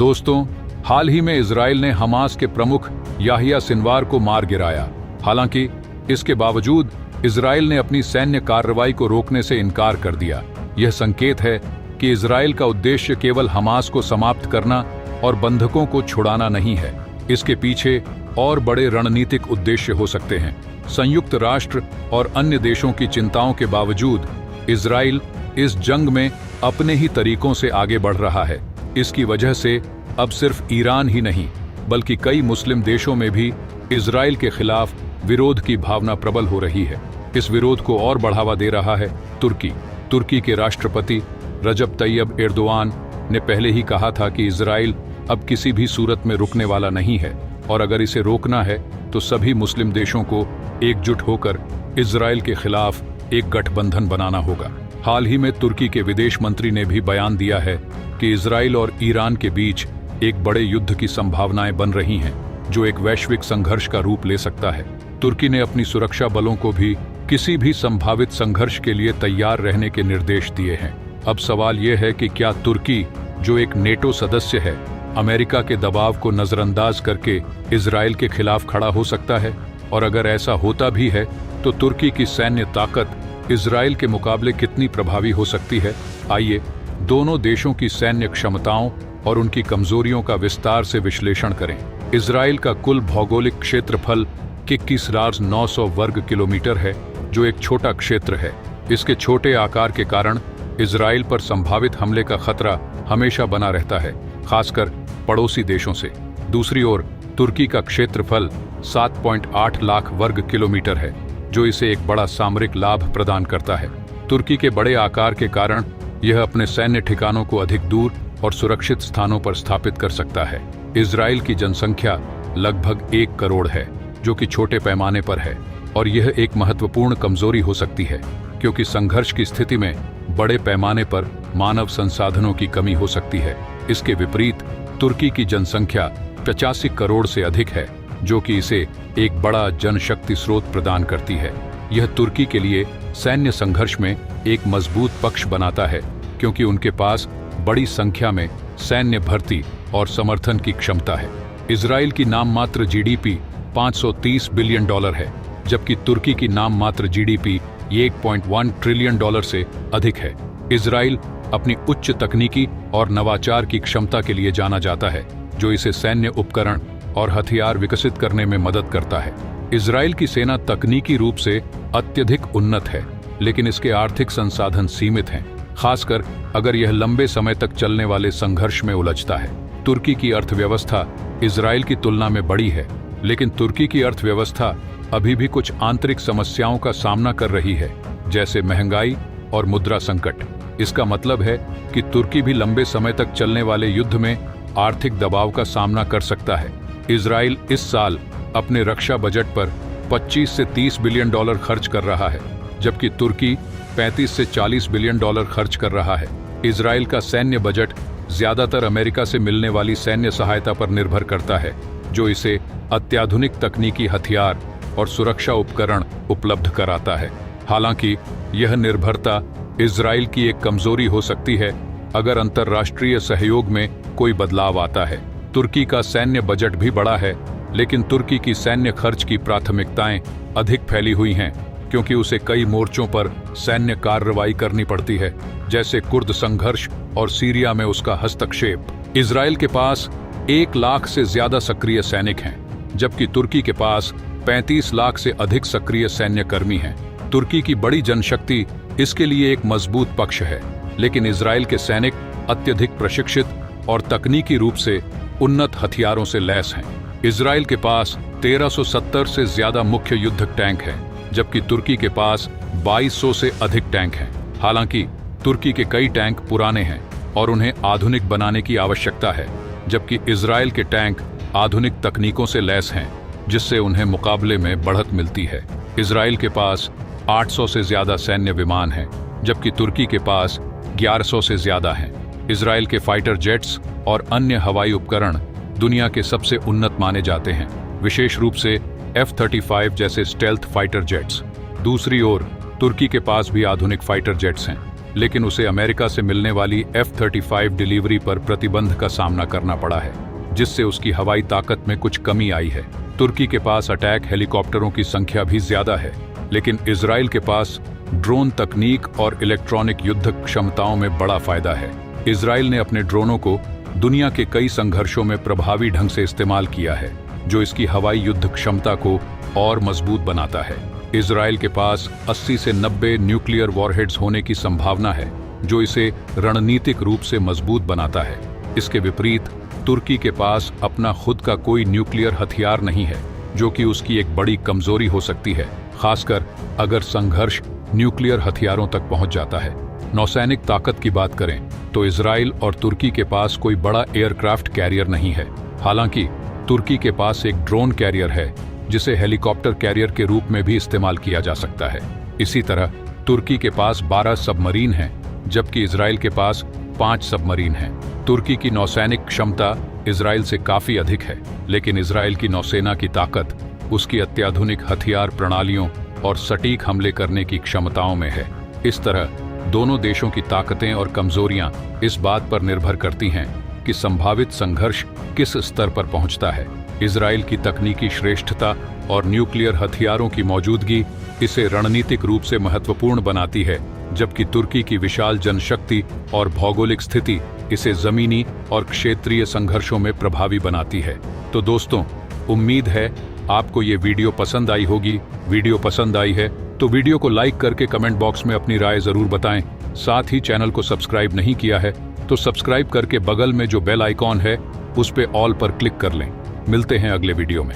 दोस्तों, हाल ही में इजराइल ने हमास के प्रमुख याहिया सिनवार को मार गिराया। हालांकि इसके बावजूद इजराइल ने अपनी सैन्य कार्रवाई को रोकने से इनकार कर दिया। यह संकेत है कि इजराइल का उद्देश्य केवल हमास को समाप्त करना और बंधकों को छुड़ाना नहीं है। इसके पीछे और बड़े रणनीतिक उद्देश्य हो सकते हैं। संयुक्त राष्ट्र और अन्य देशों की चिंताओं के बावजूद इजराइल इस जंग में अपने ही तरीकों से आगे बढ़ रहा है। इसकी वजह से अब सिर्फ ईरान ही नहीं बल्कि कई मुस्लिम देशों में भी इजराइल के खिलाफ विरोध की भावना प्रबल हो रही है। इस विरोध को और बढ़ावा दे रहा है तुर्की के राष्ट्रपति रजब तैयब एर्दोआन ने पहले ही कहा था कि इजराइल अब किसी भी सूरत में रुकने वाला नहीं है और अगर इसे रोकना है तो सभी मुस्लिम देशों को एकजुट होकर इजराइल के खिलाफ एक गठबंधन बनाना होगा। हाल ही में तुर्की के विदेश मंत्री ने भी बयान दिया है कि इजराइल और ईरान के बीच एक बड़े युद्ध की संभावनाएं बन रही हैं, जो एक वैश्विक संघर्ष का रूप ले सकता है। तुर्की ने अपनी सुरक्षा बलों को भी किसी भी संभावित संघर्ष के लिए तैयार रहने के निर्देश दिए हैं। अब सवाल यह है कि क्या तुर्की, जो एक नेटो सदस्य है, अमेरिका के दबाव को नजरअंदाज करके इजराइल के खिलाफ खड़ा हो सकता है? और अगर ऐसा होता भी है तो तुर्की की सैन्य ताकत इजराइल के मुकाबले कितनी प्रभावी हो सकती है? आइए दोनों देशों की सैन्य क्षमताओं और उनकी कमजोरियों का विस्तार से विश्लेषण करें। इजराइल का कुल भौगोलिक क्षेत्रफल 21,900 वर्ग किलोमीटर है, जो एक छोटा क्षेत्र है। इसके छोटे आकार के कारण इजराइल पर संभावित हमले का खतरा हमेशा बना रहता है, खासकर पड़ोसी देशों से। दूसरी ओर तुर्की का क्षेत्रफल 7.8 लाख वर्ग किलोमीटर है, जो इसे एक बड़ा सामरिक लाभ प्रदान करता है। तुर्की के बड़े आकार के कारण यह अपने सैन्य ठिकानों को अधिक दूर और सुरक्षित स्थानों पर स्थापित कर सकता है। इजराइल की जनसंख्या लगभग 1 करोड़ है, जो कि छोटे पैमाने पर है, और यह एक महत्वपूर्ण कमजोरी हो सकती है क्योंकि संघर्ष की स्थिति में बड़े पैमाने पर मानव संसाधनों की कमी हो सकती है। इसके विपरीत तुर्की की जनसंख्या 85 करोड़ से अधिक है, जो कि इसे एक बड़ा जनशक्ति स्रोत प्रदान करती है। यह तुर्की के लिए सैन्य संघर्ष में एक मजबूत पक्ष बनाता है क्योंकि उनके पास बड़ी संख्या में सैन्य भर्ती और समर्थन की क्षमता है। इजराइल की नाम मात्र जीडीपी $530 बिलियन है, जबकि तुर्की की नाम मात्र जीडीपी 1.1 ट्रिलियन डॉलर से अधिक है। इजराइल अपनी उच्च तकनीकी और नवाचार की क्षमता के लिए जाना जाता है, जो इसे सैन्य उपकरण और हथियार विकसित करने में मदद करता है। इजराइल की सेना तकनीकी रूप से अत्यधिक उन्नत है, लेकिन इसके आर्थिक संसाधन सीमित हैं, खासकर अगर यह लंबे समय तक चलने वाले संघर्ष में उलझता है। तुर्की की अर्थव्यवस्था इजराइल की तुलना में बड़ी है, लेकिन तुर्की की अर्थव्यवस्था अभी भी कुछ आंतरिक समस्याओं का सामना कर रही है, जैसे महंगाई और मुद्रा संकट। इसका मतलब है कि तुर्की भी लंबे समय तक चलने वाले युद्ध में आर्थिक दबाव का सामना कर सकता है। इजराइल इस साल अपने रक्षा बजट पर 25 से 30 बिलियन डॉलर खर्च कर रहा है, जबकि तुर्की 35 से 40 बिलियन डॉलर खर्च कर रहा है। इजराइल का सैन्य बजट ज्यादातर अमेरिका से मिलने वाली सैन्य सहायता पर निर्भर करता है, जो इसे अत्याधुनिक तकनीकी हथियार और सुरक्षा उपकरण उपलब्ध कराता है। हालांकि यह निर्भरता इजराइल की एक कमजोरी हो सकती है अगर अंतर्राष्ट्रीय सहयोग में कोई बदलाव आता है। तुर्की का सैन्य बजट भी बड़ा है, लेकिन तुर्की की सैन्य खर्च की प्राथमिकताएं अधिक फैली हुई हैं क्योंकि उसे कई मोर्चों पर सैन्य कार्रवाई करनी पड़ती है, जैसे कुर्द संघर्ष और सीरिया में उसका हस्तक्षेप। इजराइल के पास 1 लाख से ज्यादा सक्रिय सैनिक हैं, जबकि तुर्की के पास 35 लाख से अधिक सक्रिय सैन्य कर्मी हैं। तुर्की की बड़ी जनशक्ति इसके लिए एक मजबूत पक्ष है, लेकिन इजराइल के सैनिक अत्यधिक प्रशिक्षित और तकनीकी रूप से उन्नत हथियारों से लैस हैं। इजराइल के पास 1370 से ज्यादा मुख्य युद्धक टैंक हैं, जबकि तुर्की के पास 2200 से अधिक टैंक हैं। हालांकि तुर्की के कई टैंक पुराने हैं और उन्हें आधुनिक बनाने की आवश्यकता है, जबकि इजराइल के टैंक आधुनिक तकनीकों से लैस हैं, जिससे उन्हें मुकाबले में बढ़त मिलती है। इजराइल के पास 800 से ज्यादा सैन्य विमान हैं, जबकि तुर्की के पास 1100 से ज्यादा हैं। इजराइल के फाइटर जेट्स और अन्य हवाई उपकरण दुनिया के सबसे उन्नत माने जाते हैं, विशेष रूप से F-35 जैसे स्टेल्थ फाइटर जेट्स। दूसरी ओर तुर्की के पास भी आधुनिक फाइटर जेट्स हैं, लेकिन उसे अमेरिका से मिलने वाली F-35 डिलीवरी पर प्रतिबंध का सामना करना पड़ा है, जिससे उसकी हवाई ताकत में कुछ कमी आई है। तुर्की के पास अटैक हेलीकॉप्टरों की संख्या भी ज्यादा है, लेकिन इजराइल के पास ड्रोन तकनीक और इलेक्ट्रॉनिक युद्ध क्षमताओं में बड़ा फायदा है। इजराइल ने अपने ड्रोनों को दुनिया के कई संघर्षों में प्रभावी ढंग से इस्तेमाल किया है, जो इसकी हवाई युद्ध क्षमता को और मजबूत बनाता है। इजराइल के पास 80 से 90 न्यूक्लियर वॉरहेड्स होने की संभावना है, जो इसे रणनीतिक रूप से मजबूत बनाता है। इसके विपरीत तुर्की के पास अपना खुद का कोई न्यूक्लियर हथियार नहीं है, जो कि उसकी एक बड़ी कमजोरी हो सकती है, खासकर अगर संघर्ष न्यूक्लियर हथियारों तक पहुंच जाता है। नौसैनिक ताकत की बात करें तो इजराइल और तुर्की के पास कोई बड़ा एयरक्राफ्ट कैरियर नहीं है। हालांकि तुर्की के पास एक ड्रोन कैरियर है, जिसे हेलीकॉप्टर कैरियर के रूप में भी इस्तेमाल किया जा सकता है। इसी तरह तुर्की के पास 12 सबमरीन हैं, जबकि इजराइल के पास 5 सबमरीन हैं। तुर्की की नौसैनिक क्षमता इजराइल से काफी अधिक है, लेकिन इजराइल की नौसेना की ताकत उसकी अत्याधुनिक हथियार प्रणालियों और सटीक हमले करने की क्षमताओं में है। इस तरह दोनों देशों की ताकतें और कमजोरियां इस बात पर निर्भर करती हैं कि संभावित संघर्ष किस स्तर पर पहुंचता है। इजराइल की तकनीकी श्रेष्ठता और न्यूक्लियर हथियारों की मौजूदगी इसे रणनीतिक रूप से महत्वपूर्ण बनाती है, जबकि तुर्की की विशाल जनशक्ति और भौगोलिक स्थिति इसे जमीनी और क्षेत्रीय संघर्षों में प्रभावी बनाती है। तो दोस्तों, उम्मीद है आपको ये वीडियो पसंद आई होगी। वीडियो पसंद आई है तो वीडियो को लाइक करके कमेंट बॉक्स में अपनी राय जरूर बताएं। साथ ही चैनल को सब्सक्राइब नहीं किया है तो सब्सक्राइब करके बगल में जो बेल आइकॉन है उस पे ऑल पर क्लिक कर लें। मिलते हैं अगले वीडियो में।